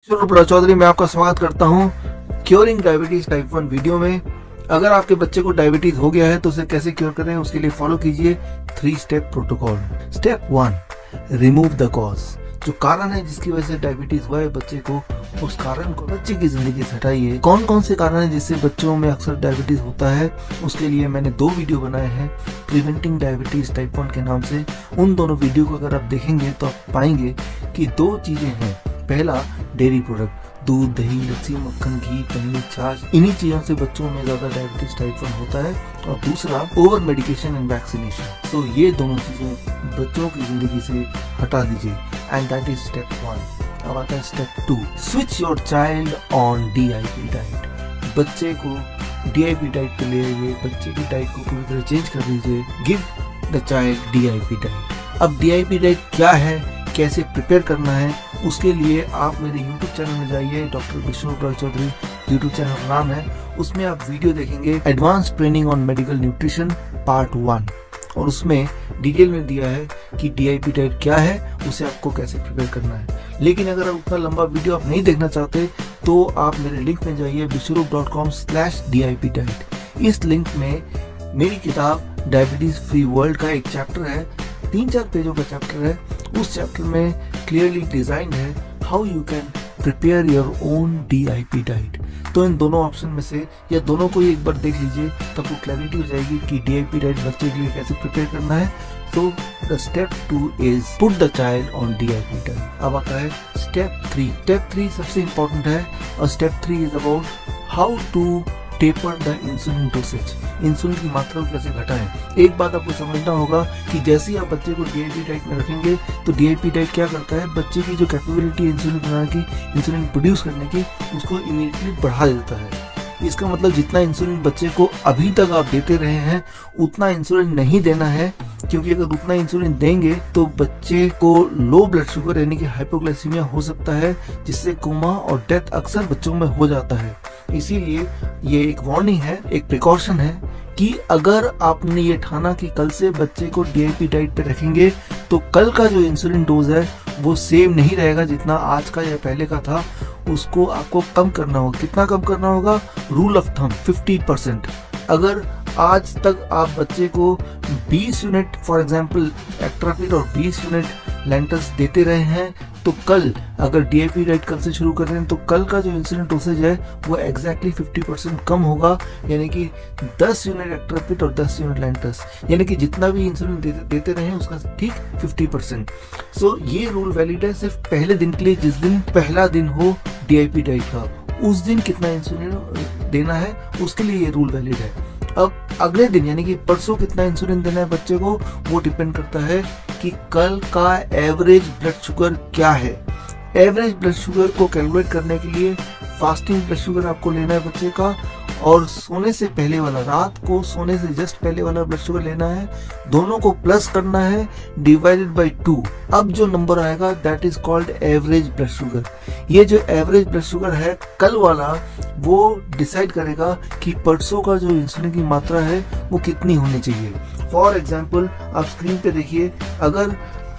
चलो चौधरी, मैं आपका स्वागत करता हूँ क्योरिंग डायबिटीज टाइप 1 वीडियो में। अगर आपके बच्चे को डायबिटीज हो गया है तो उसे कैसे क्योर करें, उसके लिए फॉलो कीजिए 3 step protocol. Step 1, remove the cause. जो कारण है जिसकी वजह से डायबिटीज हुआ है बच्चे को, उस कारण को बच्चे की जिंदगी से हटाइए। कौन कौन से कारण है जिससे बच्चों में अक्सर डायबिटीज होता है, उसके लिए मैंने 2 वीडियो बनाए हैं प्रिवेंटिंग डायबिटीज टाइप 1 के नाम से। उन दोनों वीडियो को अगर आप देखेंगे तो आप पाएंगे कि 2 चीजें हैं। पहला, डेयरी प्रोडक्ट, दूध, दही, लस्सी, मक्खन, घी, पनीर, छाछ, इन्हीं चीजों से बच्चों में ज्यादा डायबिटीज टाइप 1 होता है। और दूसरा, ओवर मेडिकेशन एंड वैक्सीनेशन। तो ये दोनों चीजें बच्चों की जिंदगी से हटा दीजिए, एंड दैट इज स्टेप 1। अब आता है step 2, switch your child on DIP diet. बच्चे को DIP डाइट पे ले आइए, बच्चे की डाइट को पूरी तरह चेंज कर दीजिए। Give the child DIP diet. अब DIP डाइट क्या है, कैसे प्रिपेयर करना है, उसके लिए आप मेरे YouTube चैनल में जाइए। Doctor Vishnu Chaudhary YouTube channel नाम है। उसमें आप वीडियो देखेंगे advance training on medical nutrition part 1, और उसमें डिटेल में दिया है कि DIP डाइट क्या है, उसे आपको कैसे प्रिपेयर करना है। लेकिन अगर उतना लंबा वीडियो आप नहीं देखना चाहते तो आप मेरे लिंक में जाइए vishwaroop.com/DIP डाइट। इस लिंक में मेरी किताब डायबिटीज फ्री वर्ल्ड का एक चैप्टर है, 3-4 पेजों का चैप्टर है। उस चैप्टर में क्लियरली डिजाइंड है how you can prepare your own DIP diet. तो इन दोनों ऑप्शन में से या दोनों को ही एक बार देख लीजिए, तब आपको क्लैरिटी हो जाएगी कि DIP डाइट बच्चे के लिए कैसे प्रिपेयर करना है। तो the step 2 is put the child on DIP diet. अब आता है स्टेप 3। स्टेप 3 सबसे इंपॉर्टेंट है, और step 3 is about how to taper the insulin dosage. Insulin की मात्रा को कैसे घटाएं। एक बात आपको समझना होगा कि जैसे ही आप बच्चे को DIP डाइट में रखेंगे तो DIP डाइट क्या करता है, बच्चे की जो कैपेबिलिटी है इंसुलिन बनाने की, इंसुलिन प्रोड्यूस करने की, उसको इमीडिएटली बढ़ा देता है। इसका मतलब जितना इंसुलिन बच्चे को अभी तक आप देते रहे हैं उतना इंसुलिन नहीं देना है, क्योंकि अगर उतना इंसुलिन देंगे तो बच्चे को लो ब्लड शुगर यानी कि हाइपोग्लाइसीमिया हो सकता है, जिससे कोमा और डेथ अक्सर बच्चों में हो जाता है। इसीलिए ये एक वार्निंग है, एक प्रिकॉशन है कि अगर आपने ये ठाना कि कल से बच्चे को DIP डाइट पे रखेंगे तो कल का जो इंसुलिन डोज है वो सेम नहीं रहेगा जितना आज का या पहले का था। उसको आपको कम करना होगा। कितना कम करना होगा? Rule of thumb 50%। अगर आज तक आप बच्चे को 20 यूनिट फॉर एग्जांपल एक्ट्रापिड और 20 यूनिट लेंटल्स देते रहे हैं, तो कल अगर DIP डाइट कल से शुरू कर रहे हैं तो कल का जो इंसुलिन डोसेज है वो एग्जैक्टली 50% कम होगा, यानी कि 10 यूनिट एक्ट्रापिड और 10 यूनिट लेंटल्स, यानी कि जितना भी इंसुलिन देते रहे हैं उसका ठीक 50%। सो ये रूल वैलिड है सिर्फ पहले दिन के लिए, जिस दिन पहला दिन हो DIP डाइट का, उस दिन कितना इंसुलिन देना है उसके लिए ये रूल वैलिड है। अब अगले दिन यानी कि परसों कितना इंसुलिन देना है बच्चे को, वो डिपेंड करता है कि कल का एवरेज ब्लड शुगर क्या है। एवरेज ब्लड शुगर को कैलकुलेट करने के लिए फास्टिंग ब्लड शुगर आपको लेना है बच्चे का, और सोने से पहले वाला, रात को सोने से जस्ट पहले वाला ब्लड शुगर लेना है। दोनों को प्लस करना है, डिवाइडेड बाय 2। अब जो नंबर आएगा that is called average blood sugar. ये जो एवरेज ब्लड शुगर है कल वाला, वो डिसाइड करेगा कि परसों का जो इंसुलिन की मात्रा है वो कितनी होनी चाहिए। फॉर एग्जाम्पल आप स्क्रीन पे देखिए, अगर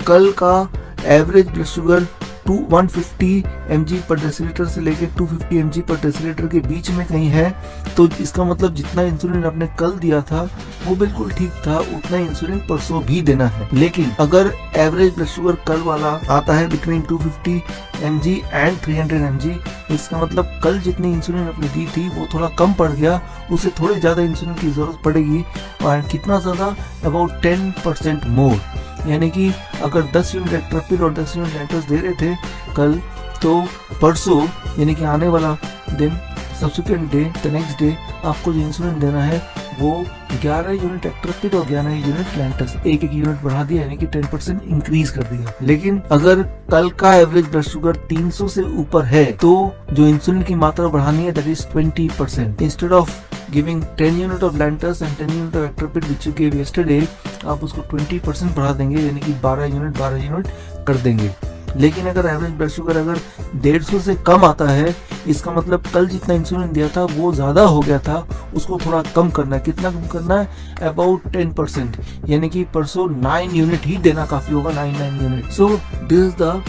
कल का एवरेज ब्लड शुगर 150 mg पर डेसीलीटर से लेके 250 mg पर डेसीलीटर के बीच में कहीं है, तो इसका मतलब जितना इंसुलिन आपने कल दिया था वो बिल्कुल ठीक था, उतना इंसुलिन परसों भी देना है। लेकिन अगर एवरेज ब्लड शुगर कल वाला आता है बिटवीन 250 mg एंड 300 mg, इसका मतलब कल जितनी इंसुलिन आपने दी थी वो थोड़ा कम पड़ गया, उसे थोड़ी ज्यादा इंसुलिन की जरूरत पड़ेगी। और कितना ज्यादा? अबाउट 10% मोर। यानी कि अगर 10 यूनिट एक्ट्रापिड और 10 यूनिट लेंटल्स दे रहे थे कल, तो परसों यानी कि आने वाला दिन, subsequent day, the next day, आपको जो इंसुलिन देना है वो 11 यूनिट एक्ट्रापिड और 11 यूनिट लेंटल्स, एक यूनिट बढ़ा दिया, यानी कि 10% इंक्रीज कर दिया। लेकिन अगर कल का एवरेज ब्लड शुगर 300 से ऊपर है तो जो इंसुलिन की मात्रा बढ़ानी है that is 20%। Instead of giving 10 unit of Lantus and 10 unit of Actrapid which you give yesterday, आप उसको 20% बढ़ा देंगे, यानी कि 12 यूनिट कर देंगे। लेकिन अगर एवरेज ब्लड शुगर अगर 150 से कम आता है इसका मतलब कल जितना इंसुलिन दिया था वो ज्यादा हो गया था, उसको थोड़ा कम करना है। कितना कम करना है? अबाउट 10%, यानी कि परसों 9 यूनिट ही देना काफी होगा, 9 unit. So this is the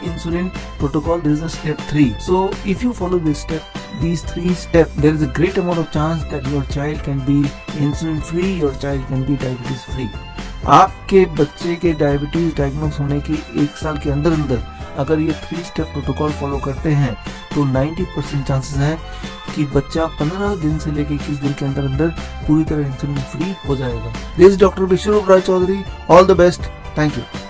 insulin protocol. This is the step 3. So if you follow these 3 steps, there is a great amount of chance that your child can be insulin free, your child can be diabetes free. आपके बच्चे के diabetes diagnose होने की 1 साल के अंदर अंदर अगर ये 3 स्टेप प्रोटोकॉल फॉलो करते हैं तो 90% चांसेस है कि बच्चा 15 दिन से लेकर 21 दिन के अंदर अंदर पूरी तरह इंसुलिन फ्री हो जाएगा। This doctor Bishwarup Roy Chowdhury, all the best, thank you.